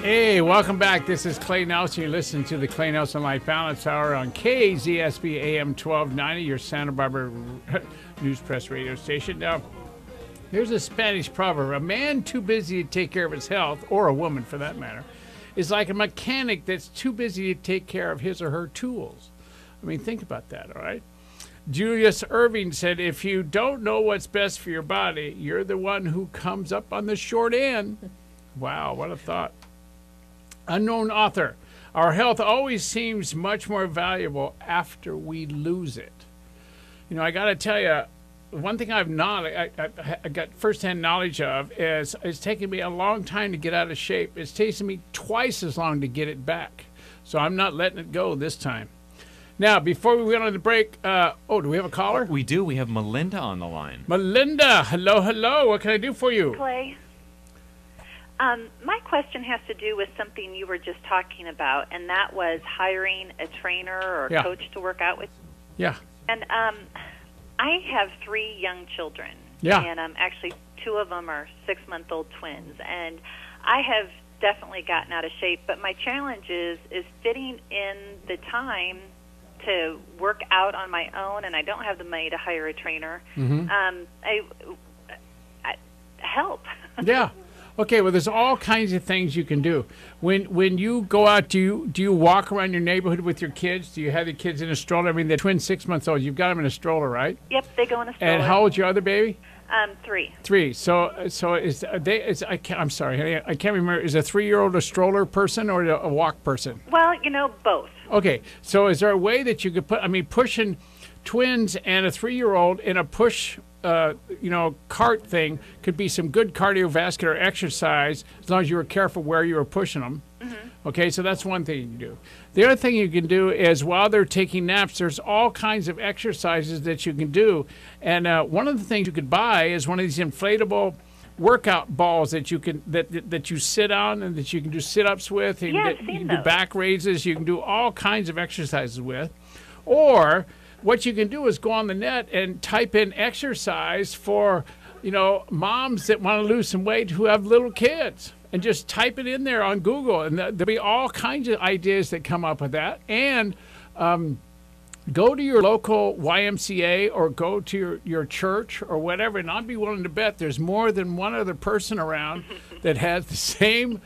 Hey, welcome back. This is Clay Nelson. You're listening to the Clay Nelson Life Balance Hour on KZSB AM 1290, your Santa Barbara News Press radio station. Now, here's a Spanish proverb. A man too busy to take care of his health, or a woman for that matter, is like a mechanic that's too busy to take care of his or her tools. I mean, think about that, all right? Julius Irving said, if you don't know what's best for your body, you're the one who comes up on the short end. Wow, what a thought. Unknown author. Our health always seems much more valuable after we lose it. You know, I got to tell you, one thing I got firsthand knowledge of is it's taken me a long time to get out of shape. It's taken me twice as long to get it back. So I'm not letting it go this time. Now, before we went on the break, do we have a caller? We do. We have Melinda on the line. Melinda, hello, hello. What can I do for you? Clay. My question has to do with something you were just talking about, and that was hiring a trainer or a coach to work out with. Yeah. And I have 3 young children. Yeah. And actually 2 of them are 6-month-old twins. And I have definitely gotten out of shape, but my challenge is fitting in the time to work out on my own, and I don't have the money to hire a trainer. Mm-hmm. I help. Yeah. Okay, well, there's all kinds of things you can do. When you go out, do you walk around your neighborhood with your kids? Do you have the kids in a stroller? I mean, they're twin 6-month-olds. You've got them in a stroller, right? Yep, they go in a stroller. And how old's your other baby? 3. 3. So I'm sorry, I can't remember. Is a 3-year-old a stroller person or a walk person? Well, both. Okay, so is there a way that you could pushing twins and a 3-year-old in a push cart thing could be some good cardiovascular exercise as long as you were careful where you were pushing them. Mm-hmm. Okay, so that's one thing you can do. The other thing you can do is while they're taking naps, there's all kinds of exercises that you can do. And one of the things you could buy is one of these inflatable workout balls that you can that you sit on and that you can do sit-ups with. And yeah, you can do back raises. You can do all kinds of exercises with. Or what you can do is go on the net and type in exercise for, moms that want to lose some weight who have little kids. And just type it in there on Google. And there'll be all kinds of ideas that come up with that. And go to your local YMCA or go to your church or whatever. And I'd be willing to bet there's more than one other person around that has the same,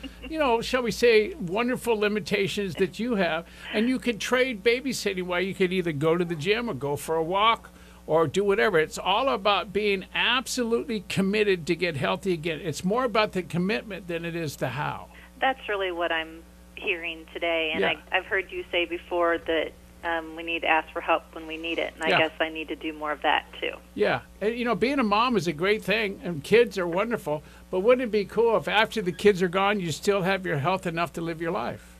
shall we say, wonderful limitations that you have. And you could trade babysitting while you could either go to the gym or go for a walk or do whatever. It's all about being absolutely committed to get healthy again. It's more about the commitment than it is the how. That's really what I'm hearing today. And yeah. I've heard you say before that we need to ask for help when we need it, and I guess I need to do more of that too. Yeah, and being a mom is a great thing, and kids are wonderful, but wouldn't it be cool if after the kids are gone, you still have your health enough to live your life?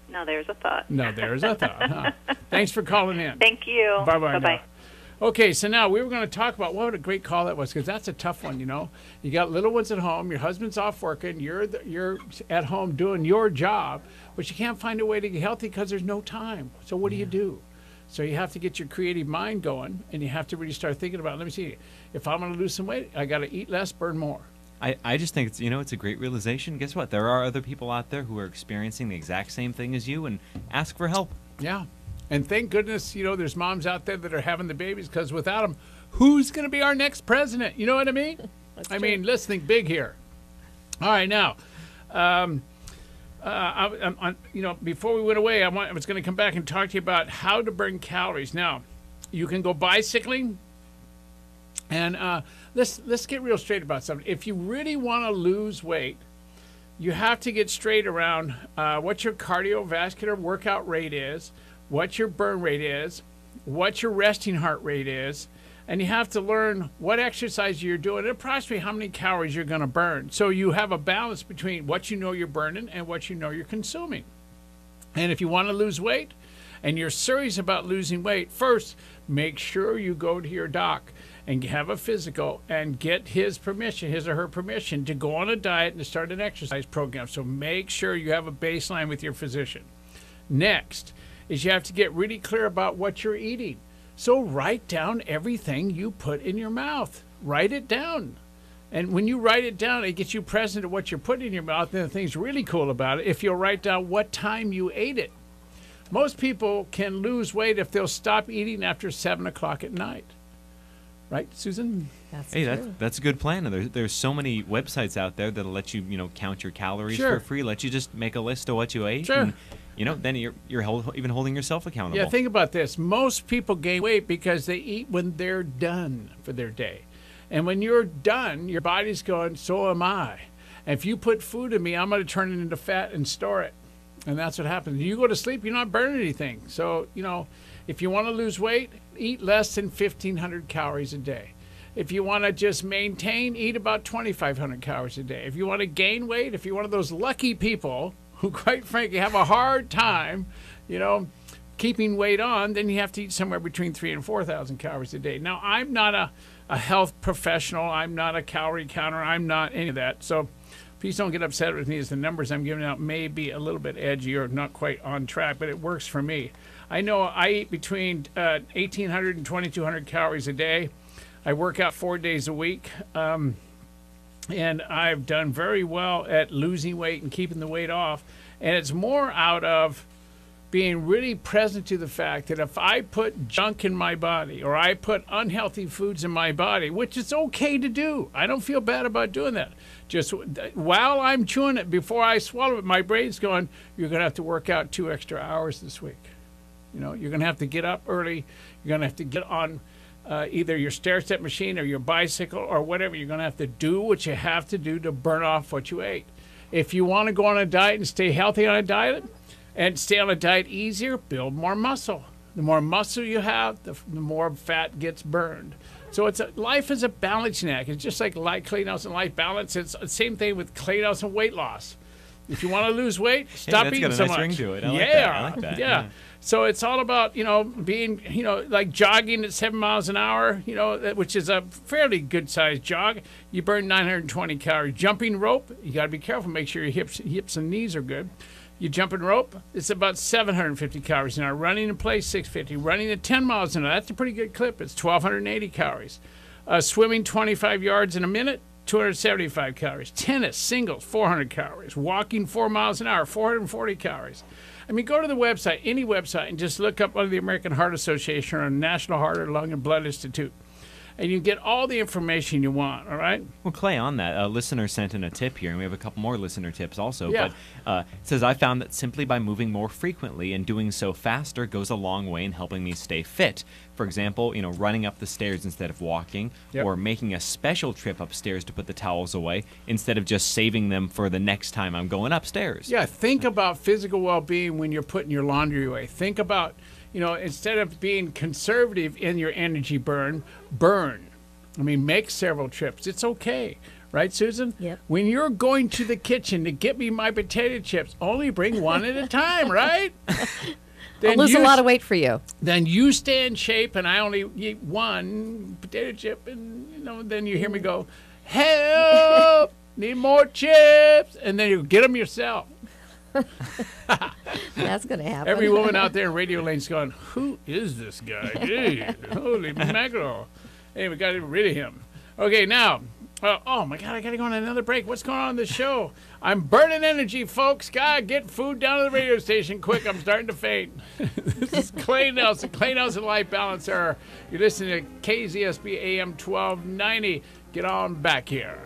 Now there's a thought. Huh? Thanks for calling in. Thank you. Bye-bye. Bye-bye. Okay, so now we were going to talk about what a great call that was, because that's a tough one, You got little ones at home, your husband's off working, you're at home doing your job, but you can't find a way to get healthy because there's no time. So what do you do? So you have to get your creative mind going, and you have to really start thinking about, let me see, if I'm going to lose some weight, I got to eat less, burn more. I just think it's a great realization. Guess what? There are other people out there who are experiencing the exact same thing as you, and ask for help. Yeah. And thank goodness, there's moms out there that are having the babies, because without them, who's going to be our next president? You know what I mean? Let's think big here. All right, now, before we went away, I was going to come back and talk to you about how to burn calories. Now, you can go bicycling, and let's get real straight about something. If you really want to lose weight, you have to get straight around what your cardiovascular workout rate is, what your burn rate is, what your resting heart rate is, and you have to learn what exercise you're doing and approximately how many calories you're going to burn. So you have a balance between what you're burning and what you're consuming. And if you want to lose weight and you're serious about losing weight, first, make sure you go to your doc and have a physical and get his or her permission to go on a diet and to start an exercise program. So make sure you have a baseline with your physician. Next is you have to get really clear about what you're eating. So write down everything you put in your mouth. Write it down. And when you write it down, it gets you present to what you're putting in your mouth. And the thing's really cool about it, if you'll write down what time you ate it. Most people can lose weight if they'll stop eating after 7 o'clock at night. Right, Susan? That's a good plan. And there's so many websites out there that'll let you, count your calories for free, let you just make a list of what you ate. Sure. And, then you're even holding yourself accountable. Yeah, think about this. Most people gain weight because they eat when they're done for their day. And when you're done, your body's going, so am I. And if you put food in me, I'm going to turn it into fat and store it. And that's what happens. You go to sleep, you're not burning anything. So, if you want to lose weight, eat less than 1,500 calories a day. If you want to just maintain, eat about 2,500 calories a day. If you want to gain weight, if you're one of those lucky people who, quite frankly, have a hard time, keeping weight on, then you have to eat somewhere between 3,000 and 4,000 calories a day. Now, I'm not a health professional. I'm not a calorie counter. I'm not any of that. So please don't get upset with me as the numbers I'm giving out may be a little bit edgy or not quite on track, but it works for me. I know I eat between 1,800 and 2,200 calories a day. I work out 4 days a week, and I've done very well at losing weight and keeping the weight off. And it's more out of being really present to the fact that if I put junk in my body or I put unhealthy foods in my body, which is okay to do, I don't feel bad about doing that. Just while I'm chewing it, before I swallow it, my brain's going, you're going to have to work out 2 extra hours this week. You're going to have to get up early. You're going to have to get on either your stair-step machine or your bicycle or whatever. You're going to have to do what you have to do to burn off what you ate. If you want to go on a diet and stay healthy on a diet and stay on a diet easier, build more muscle. The more muscle you have, the more fat gets burned. So life is a balancing act. It's just like Clay Nelson Life Balance. It's the same thing with Clay Nelson Weight Loss. If you want to lose weight, stop eating so much. That's got a nice ring to it. I like that. Yeah. So it's all about, being, like jogging at 7 miles an hour, which is a fairly good-sized jog. You burn 920 calories. Jumping rope, you got to be careful. Make sure your hips and knees are good. You jumping rope, it's about 750 calories an hour. Running in place, 650. Running at 10 miles an hour, that's a pretty good clip. It's 1,280 calories. Swimming 25 yards in a minute, 275 calories. Tennis, singles, 400 calories. Walking 4 miles an hour, 440 calories. I mean, go to the website, any website, and just look up under the American Heart Association or National Heart or Lung and Blood Institute. And you get all the information you want, all right? Well, Clay, on that, a listener sent in a tip here, and we have a couple more listener tips also. Yeah. But it says, I found that simply by moving more frequently and doing so faster goes a long way in helping me stay fit. For example, running up the stairs instead of walking, or making a special trip upstairs to put the towels away instead of just saving them for the next time I'm going upstairs. Yeah, think about physical well-being when you're putting your laundry away. Think about, instead of being conservative in your energy burn. I mean, make several trips. It's okay. Right, Susan? Yep. When you're going to the kitchen to get me my potato chips, only bring one at a time, right? I'll lose a lot of weight for you. Then you stay in shape, and I only eat one potato chip, and then you hear me go, help, need more chips, and then you get them yourself. That's going to happen. Every woman out there in Radio Lane's going, who is this guy? Gee, holy mackerel. Hey, we got to get rid of him. Okay, now, oh my God, I got to go on another break. What's going on in the show? I'm burning energy, folks. God, get food down to the radio station quick. I'm starting to faint. This is Clay Nelson Life Balance Hour. You're listening to KZSB AM 1290. Get on back here.